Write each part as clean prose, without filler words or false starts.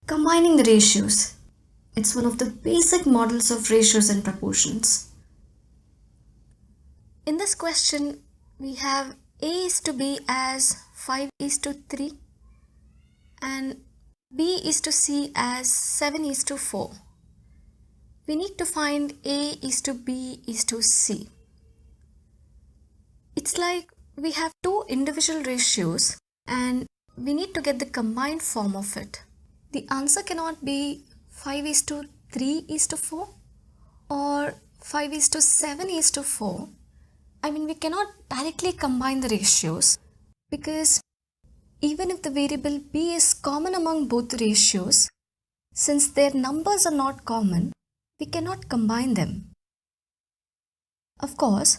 Combining the ratios. It's one of the basic models of ratios and proportions. In this question, we have A is to B as 5 is to 3 and B is to C as 7 is to 4. We need to find A is to B is to C. It's like we have two individual ratios and we need to get the combined form of it. The answer cannot be 5 is to 3 is to 4 or 5 is to 7 is to 4. We cannot directly combine the ratios because even if the variable B is common among both the ratios, since their numbers are not common, we cannot combine them. Of course,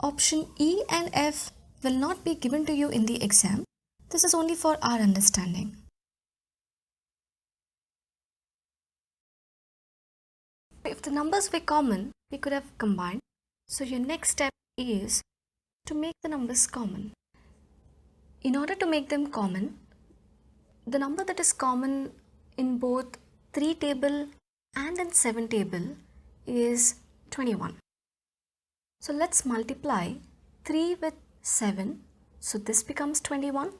option E and F will not be given to you in the exam. This is only for our understanding. If the numbers were common, we could have combined. So your next step is to make the numbers common. In order to make them common, the number that is common in both 3 table and in 7 table is 21. So let's multiply 3 with 7, so this becomes 21,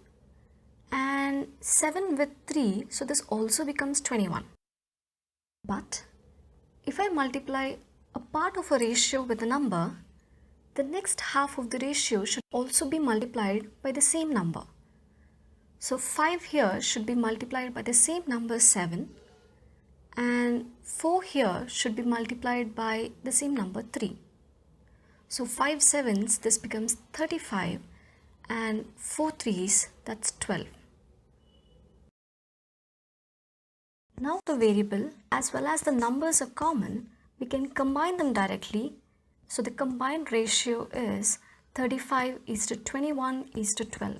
and 7 with 3, so this also becomes 21. But if I multiply a part of a ratio with a number, the next half of the ratio should also be multiplied by the same number. So 5 here should be multiplied by the same number 7, and 4 here should be multiplied by the same number 3. So 5 sevens, this becomes 35, and 4 threes, that's 12. Now the variable as well as the numbers are common, we can combine them directly. So the combined ratio is 35 is to 21 is to 12.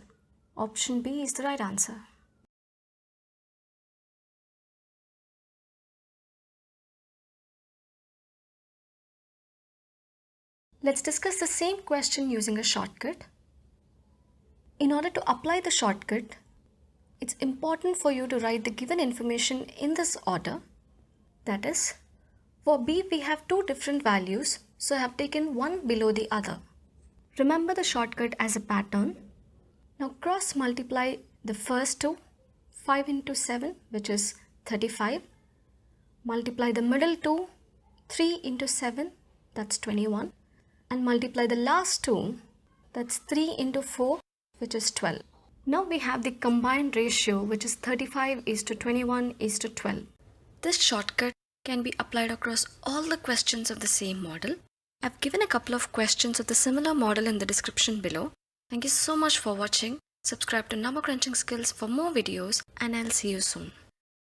Option B is the right answer. Let's discuss the same question using a shortcut. In order to apply the shortcut, it's important for you to write the given information in this order. That is, for B we have two different values, so I have taken one below the other. Remember the shortcut as a pattern. Now cross multiply the first two, 5 into 7, which is 35. Multiply the middle two, 3 into 7, that's 21. And multiply the last two, that's 3 into 4, which is 12. Now we have the combined ratio, which is 35 is to 21 is to 12. This shortcut can be applied across all the questions of the same model. I've given a couple of questions of the similar model in the description below. Thank you so much for watching. Subscribe to Number Crunching Skills for more videos, and I'll see you soon.